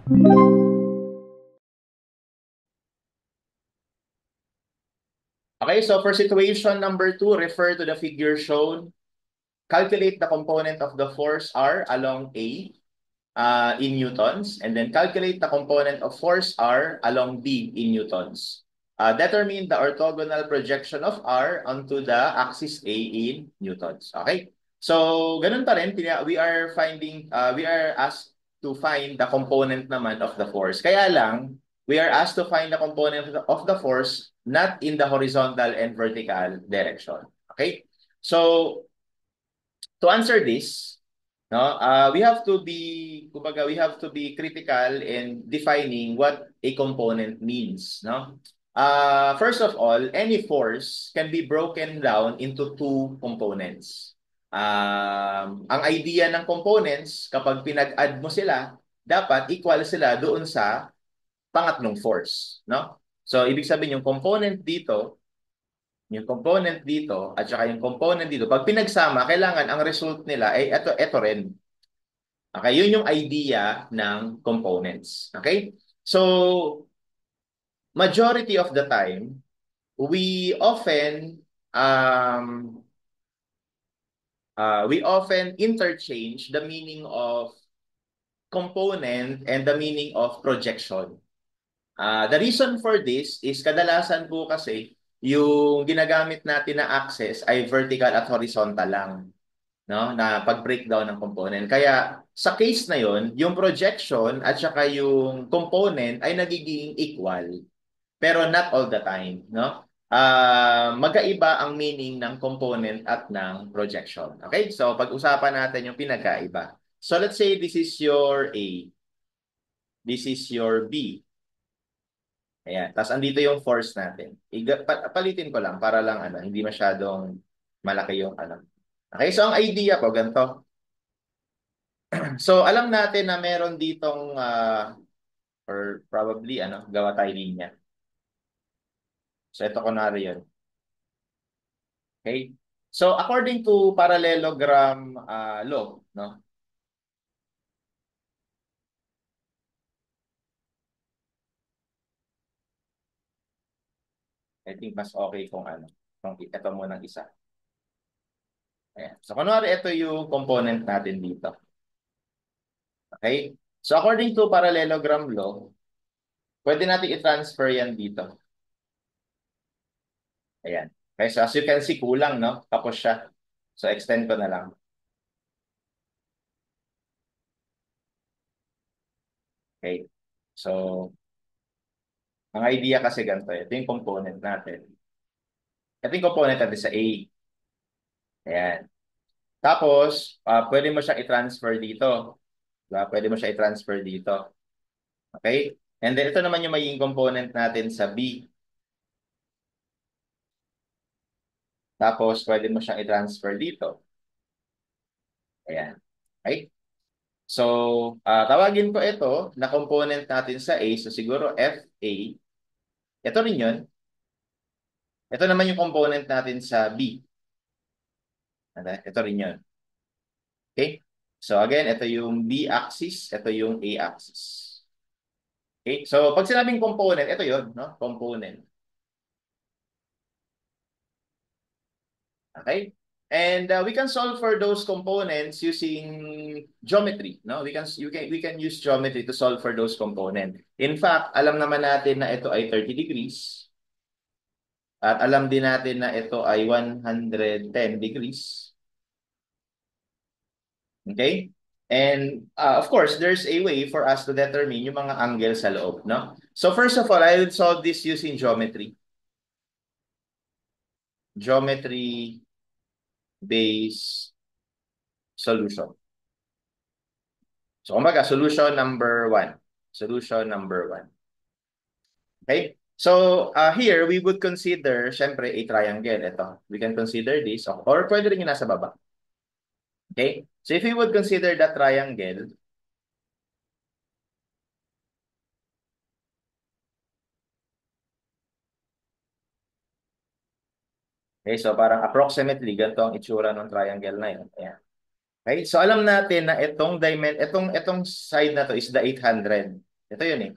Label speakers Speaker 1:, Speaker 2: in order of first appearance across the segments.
Speaker 1: Okay, so for situation number 2, refer to the figure shown. Calculate the component of the force R along A in newtons, and then calculate the component of force R along B in newtons. Determine the orthogonal projection of R onto the axis A in newtons. Okay? So, ganun pa rin, we are asked to find the component naman of the force. Kaya lang, we are asked to find the component of the force not in the horizontal and vertical direction. Okay? So, to answer this, no, we have to be critical in defining what a component means, no? First of all, any force can be broken down into two components. Ang idea ng components, kapag pinag-add mo sila, dapat equal sila doon sa pangatlong force, no? So, ibig sabihin yung component dito at saka yung component dito, pag pinagsama, kailangan ang result nila ay ito rin. Okay, yun yung idea ng components. Okay? So, majority of the time, we often um, we often interchange the meaning of component and the meaning of projection. The reason for this is kadalasan po kasi yung ginagamit natin na axis ay vertical at horizontal lang, no? Na pag-breakdown ng component. Kaya sa case na yon, yung projection at saka yung component ay nagiging equal, pero not all the time, no? Magkaiba ang meaning ng component at ng projection. Okay? So pag-usapan natin yung pinagkaiba. So let's say this is your A, this is your B. Ayan. Tapos andito yung force natin. Palitin ko lang para lang hindi masyadong malaki yung Okay, so ang idea ko ganito. So alam natin na meron ditong or probably gawa tayo linya. So ito kunwari yun. Okay? So according to parallelogram law, no? I think mas okay kung ito muna ng isa. Ayan. So kunwari ito yung component natin dito. Okay? So according to parallelogram law, pwede natin i-transfer yan dito. Ayan. Okay, so as you can see, kulang, no? Tapos siya. So extend ko na lang. Okay. So, ang idea kasi ganito, ito yung component natin. Ito yung component natin sa A. Ayan. Tapos, pwede mo siya i-transfer dito. Diba? Pwede mo siya i-transfer dito. Okay? And then, ito naman yung magiging component natin sa B. Tapos, pwede mo siyang i-transfer dito. Ayan. Okay? So, tawagin ko ito na component natin sa A. So, siguro FA. Ito rin yun. Ito naman yung component natin sa B. Ito rin yun. Okay? So again, ito yung B-axis, ito yung A-axis. Okay? So pag sinabing component, ito yun, no? Component. Okay? And we can solve for those components using geometry, no? We can use geometry to solve for those components. In fact, alam naman natin na ito ay 30 degrees. At alam din natin na ito ay 110 degrees. Okay? And of course, there's a way for us to determine yung mga angle sa loob, no? So first of all, I will solve this using geometry. Geometry-based solution. So kumbaga, solution number 1. Solution number 1. Okay? So here, we would consider, syempre, a triangle. Ito. We can consider this, or pwede rin yung nasa baba. Okay? So if we would consider that triangle, okay, so parang approximately ganito ang itsura ng triangle na yun. Ayan. Okay, so alam natin na itong side na to is the 800. Ito yun eh.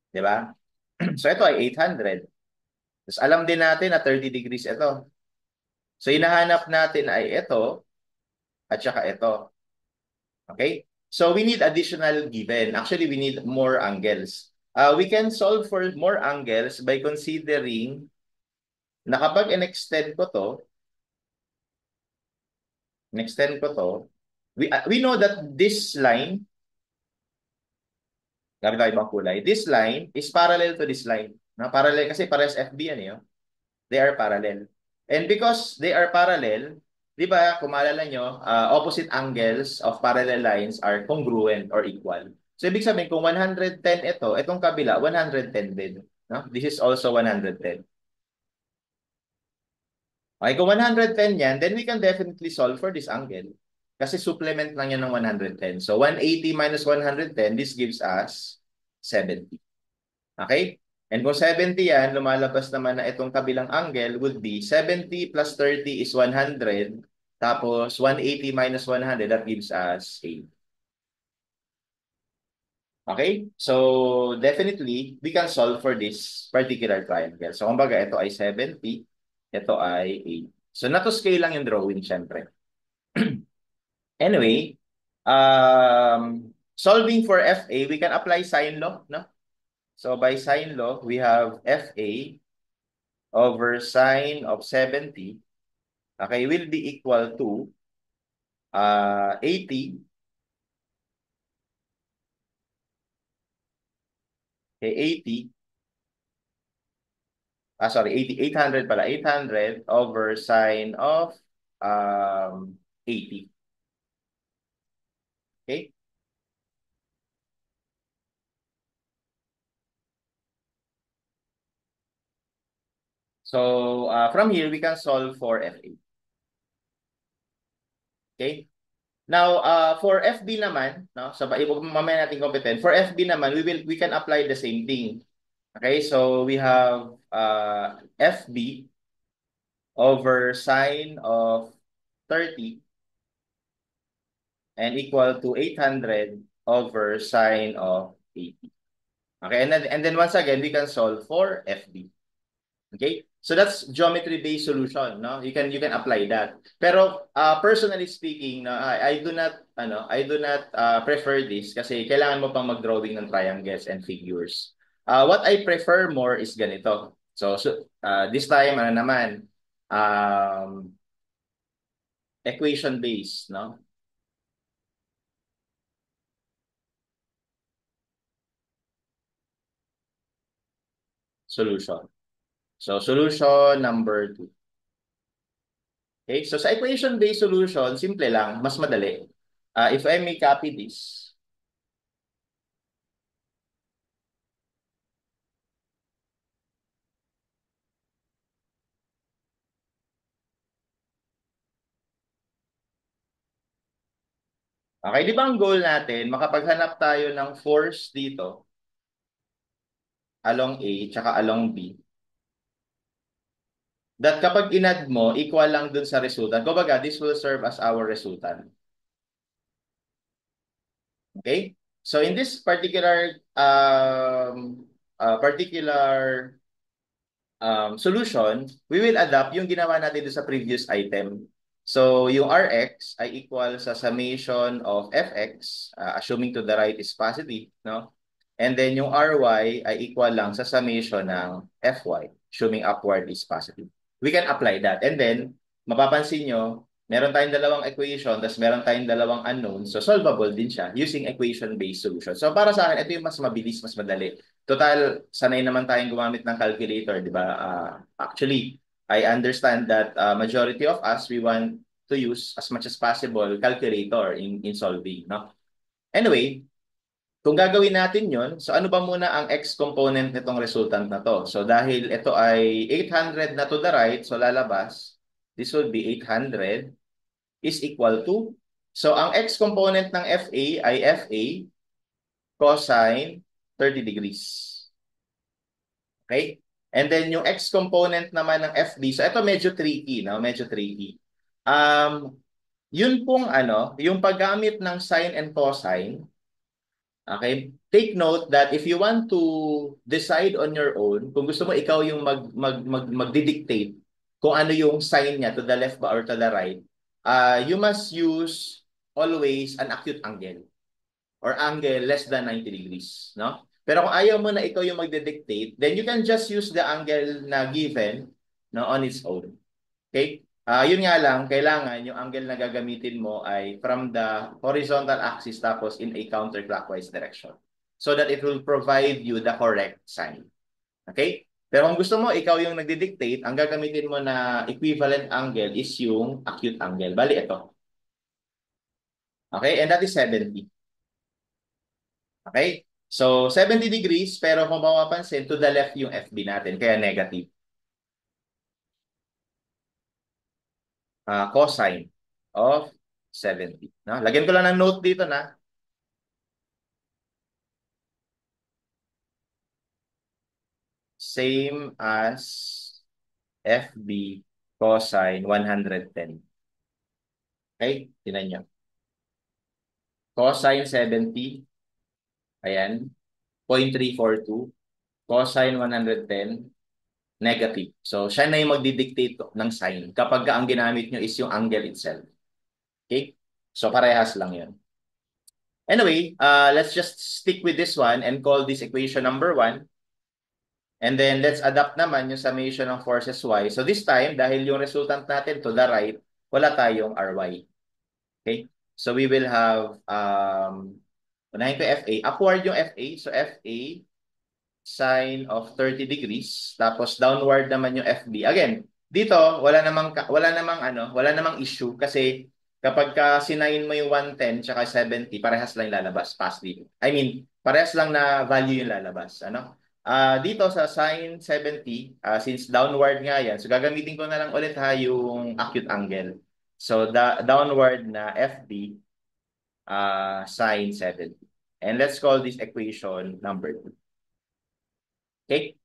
Speaker 1: Di ba? So ito ay 800. Tapos alam din natin na 30 degrees ito. So hinahanap natin ay ito at saka ito. Okay? So we need additional given. Actually, we need more angles. We can solve for more angles by considering na kapag in-extend ko to, we know that this line, gamit tayo ibang kulay, this line is parallel to this line. Na parallel kasi pares FB yan eh. Oh. They are parallel. And because they are parallel, di ba, kung maalala nyo, opposite angles of parallel lines are congruent or equal. So, ibig sabihin, kung 110 ito, itong kabila, 110 din. No? This is also 110. Okay, kung 110 yan, then we can definitely solve for this angle. Kasi supplement lang yan ng 110. So, 180 minus 110, this gives us 70. Okay? And kung 70 yan, lumalabas naman na itong kabilang angle would be 70 plus 30 is 100. Tapos 180 minus 100, that gives us 8. Okay? So, definitely, we can solve for this particular triangle. So, kumbaga, ito ay 70, ito ay 8. So, na to scale lang yung drawing, syempre. Anyway, solving for FA, we can apply sine law, no? So, by sine law, we have FA over sine of 70, okay, will be equal to 80, okay, 80, sorry, 80, 800 pala, 800 over sine of 80. Okay? So, from here, we can solve for FA. Okay? Now, for FB naman, no, so mamaya natin competent. For FB naman, we can apply the same thing. Okay, so we have FB over sine of 30 and equal to 800 over sine of 80. Okay, and then once again, we can solve for FB. Okay? So that's geometry-based solution, no? You can apply that. Pero personally speaking, no, I do not prefer this kasi kailangan mo pang mag-drawing ng triangles and figures. What I prefer more is ganito. So this time ano naman equation based, no? Solution. So solution number 2. Okay, so sa equation-based solution, simple lang, mas madali. If I may copy this, okay, di ba ang goal natin, makapaghanap tayo ng force dito, along A, tsaka along B, that kapag inad mo, equal lang dun sa resultant. Kumbaga, this will serve as our resultant. Okay? So in this particular solution, we will adapt yung ginawa natin doon sa previous item. So, yung Rx ay equal sa summation of Fx, assuming to the right is positive, no? And then yung Ry ay equal lang sa summation ng Fy, assuming upward is positive. We can apply that. And then, mapapansin nyo, meron tayong dalawang equation, tapos meron tayong dalawang unknown. So, solvable din siya using equation-based solution. So, para sa akin, ito yung mas mabilis, mas madali. Total, sanay naman tayong gumamit ng calculator, di ba? Actually, I understand that majority of us, we want to use as much as possible calculator in solving, no? Anyway, kung gagawin natin yon, so ano ba muna ang x component nitong resultant na to? So dahil ito ay 800 na to the right, so lalabas, this will be 800 is equal to, so ang x component ng FA ay FA cosine 30 degrees. Okay? And then yung x component naman ng FB, so ito medyo tricky, no? Medyo tricky. Yun pong yung paggamit ng sine and cosine, Okay? Take note that if you want to decide on your own, kung gusto mo ikaw yung magdidictate kung ano yung sign niya to the left ba or to the right, you must use always an acute angle or angle less than 90 degrees, no? Pero kung ayaw mo na ikaw yung magdidictate, then you can just use the angle na given, no, on its own. Okay? Yun nga lang, kailangan yung angle na gagamitin mo ay from the horizontal axis tapos in a counterclockwise direction so that it will provide you the correct sign. Okay? Pero kung gusto mo, ikaw yung nagdidictate, ang gagamitin mo na equivalent angle is yung acute angle. Bali, ito. Okay? And that is 70. Okay? So, 70 degrees, pero kung mapapansin, to the left yung FB natin, kaya negative. Cosine of 70. No? Lagyan ko lang ng note dito na same as FB cosine 110. Okay? Tinan nyo. Cosine 70. Ayan. 0.342. Cosine 110. Negative. So, siya na yung magdidictate ng sign kapag ang ginamit nyo is yung angle itself. Okay? So, parehas lang yun. Anyway, let's just stick with this one and call this equation number 1. And then, let's adapt naman yung summation ng forces y. So, this time, dahil yung resultant natin to the right, wala tayong ry. Okay? So, we will have, unahin ko FA. Upward yung FA. So, FA, sine of 30 degrees. Tapos, downward naman yung FB. Again, dito, wala namang issue kasi kapag ka sinine mo yung 110 tsaka 70, parehas lang lalabas, positive. I mean, parehas lang na value yung lalabas. Ano? Dito sa sine 70, since downward nga yan, so gagamitin ko na lang ulit yung acute angle. So, downward na FB, sine 70. And let's call this equation number 2. Okay?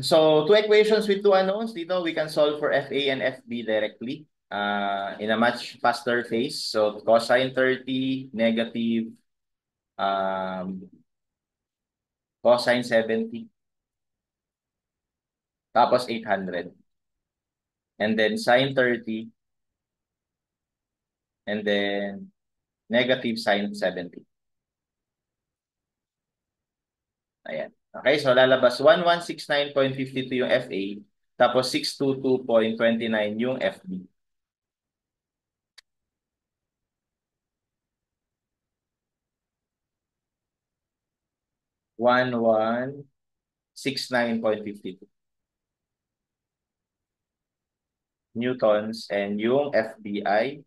Speaker 1: So, two equations with two unknowns. Dito, we can solve for FA and FB directly in a much faster phase. So, cosine 30, negative, um, cosine 70, tapos 800. And then sine 30, and then negative sine 70. Ayan. Okay, so lalabas 1169.52 yung FA, tapos 622.29 yung FB. 1169.52 newtons, and yung FBI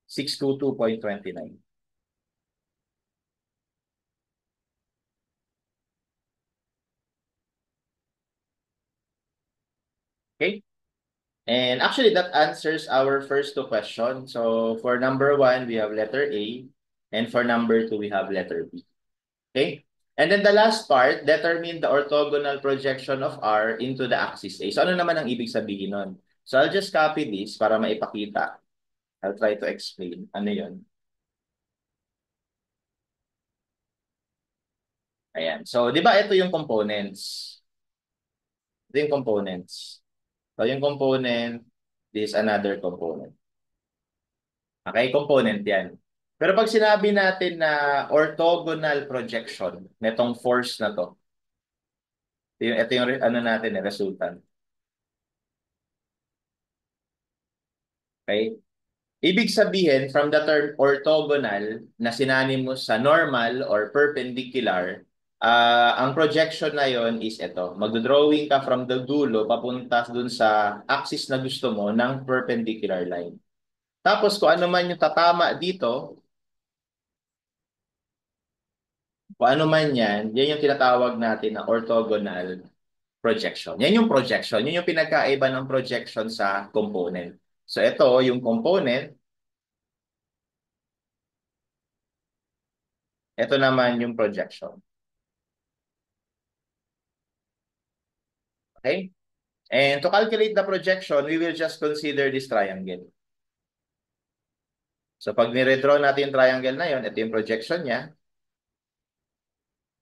Speaker 1: 622.29. Okay? And actually, that answers our first two questions. So for number 1, we have letter A. And for number 2, we have letter B. Okay? And then the last part, determine the orthogonal projection of R into the axis A. So ano naman ang ibig sabihin nun? So I'll just copy this para maipakita. I'll try to explain. Ano yun? Ayan. So, di ba ito yung components? Ito yung components. So, yung component, this another component. Okay, component yan. Pero pag sinabi natin na orthogonal projection netong force na to, ito yung ano natin, resultant. Okay? Ibig sabihin, from the term orthogonal na sinanin mo sa normal or perpendicular, ang projection na yon is ito. Magdodrawing ka from the dulo papunta dun sa axis na gusto mo ng perpendicular line. Tapos kung ano man yung tatama dito, kung ano man yan yung tinatawag natin na orthogonal projection. Yan yung projection. Yun yung pinagkaiba ng projection sa component. So ito, yung component, ito naman yung projection. Okay? And to calculate the projection, we will just consider this triangle. So pag niredraw natin yung triangle na yun, ito yung projection niya,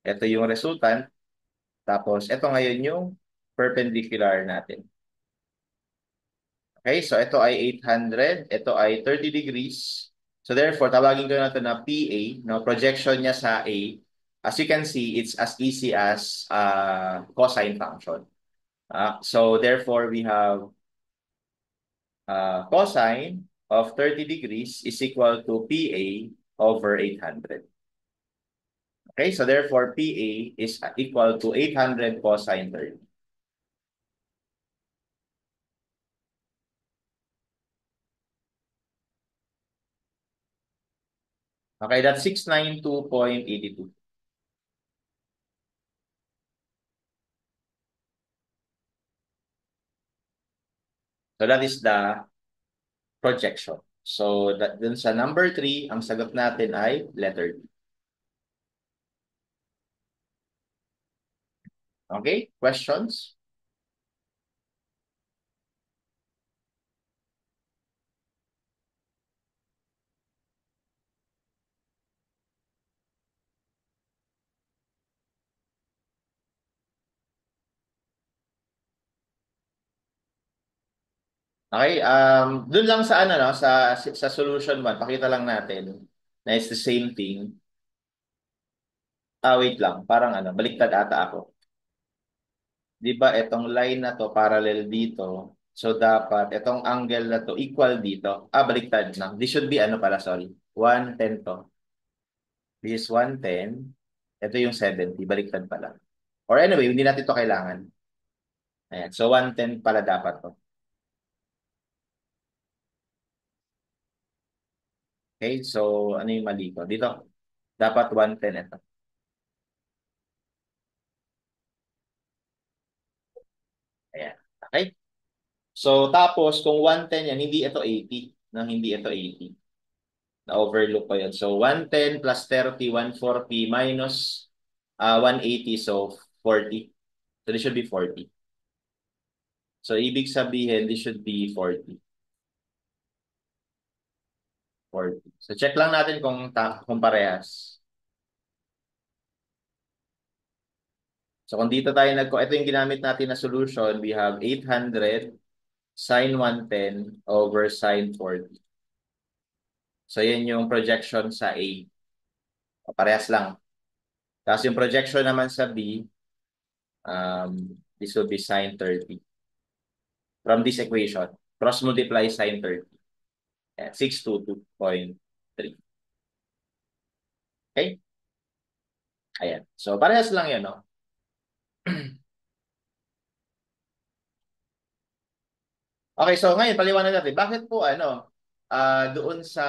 Speaker 1: ito yung resultant, tapos ito ngayon yung perpendicular natin. Okay, so ito ay 800, ito ay 30 degrees. So therefore, tawagin ko na ito na PA, no? Projection niya sa A. As you can see, it's as easy as cosine function. So therefore, we have cosine of 30 degrees is equal to PA over 800. Okay, so therefore, PA is equal to 800 cosine 30. Okay, that's 692.82. So that is the projection. So dun sa number 3, ang sagot natin ay letter D. Okay, questions? Okay, dun lang sa ano no, sa solution 1, pakita lang natin na it's the same thing. Wait lang, parang ano, baliktad ata ako. 'Di ba itong line na to parallel dito. So dapat itong angle na to equal dito. Baliktad na. This should be ano pala, sorry. 110 to. This is 110. Ito yung 70, baliktad pala. Or anyway, hindi natin to kailangan. Ayan, so 110 pala dapat to. Okay, so ano yung mali ko? Dito, dapat 110 ito. Ayan. Okay? So tapos kung 110 yan, hindi ito 80. No, hindi ito 80. Na-overlook ko yun. So 110 plus 30, 140 minus 180, so 40. So this should be 40. So ibig sabihin, this should be 40. 40. So check lang natin kung parehas. So kung dito tayo ito yung ginamit natin na solution, we have 800 sine 110 over sine 40. So yan yung projection sa A. Parehas lang. Tapos yung projection naman sa B, this will be sine 30. From this equation, cross multiply sine 30. 622.3. Okay? Ayan. So parehas lang yun, no? Okay, so ngayon paliwanag natin, bakit po doon sa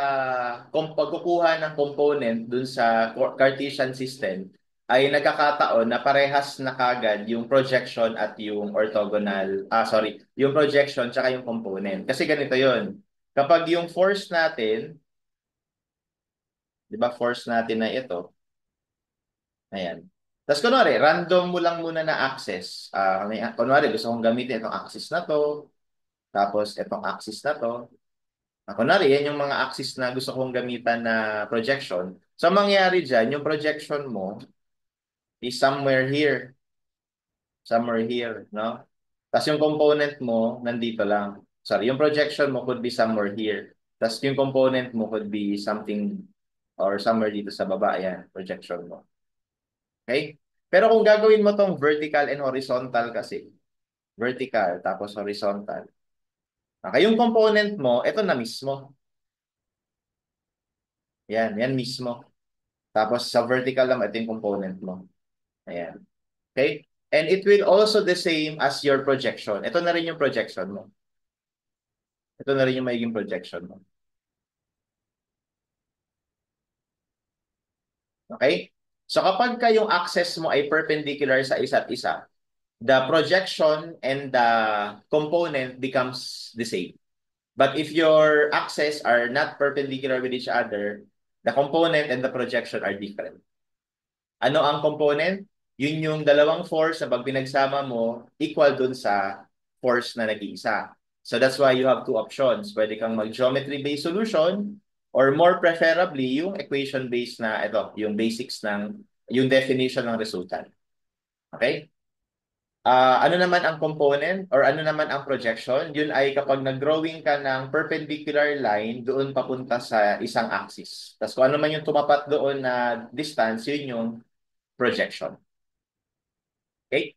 Speaker 1: pagkukuha ng component doon sa Cartesian system ay nagkakataon na parehas na kagad yung projection at yung orthogonal, yung projection tsaka yung component. Kasi ganito yon. Kapag yung force natin, di ba force natin na ito, ayan. Tapos kunwari, random mo lang muna na axis. Kunwari, gusto kong gamitin itong axis na to, tapos itong axis na to. Kunwari, yan yung mga axis na gusto kong gamitan na projection. So, mangyayari dyan, yung projection mo is somewhere here. Somewhere here, no? Tapos yung component mo, nandito lang. Sorry, yung projection mo could be somewhere here. Tapos yung component mo could be something or somewhere dito sa baba. Yan, projection mo. Okay? Pero kung gagawin mo tong vertical and horizontal kasi, vertical tapos horizontal. Okay, yung component mo, ito na mismo. Yan mismo. Tapos sa vertical naman, ito yung component mo. Ayan. Okay? And it will also the same as your projection. Ito na rin yung projection mo. Ito na rin yung magiging projection mo. Okay? So kapag yung axis mo ay perpendicular sa isa't isa, the projection and the component becomes the same. But if your axes are not perpendicular with each other, the component and the projection are different. Ano ang component? Yun yung dalawang force na pag pinagsama mo, equal dun sa force na nag-iisa. So that's why you have two options. Pwede kang mag-geometry-based solution Or more preferably, yung equation-based na ito, yung basics ng, yung definition ng resultant. Okay? Ano naman ang component or ano naman ang projection? Yun ay kapag nag-drawing ka ng perpendicular line doon papunta sa isang axis. Tapos kung ano man yung tumapat doon na distance, yun yung projection. Okay?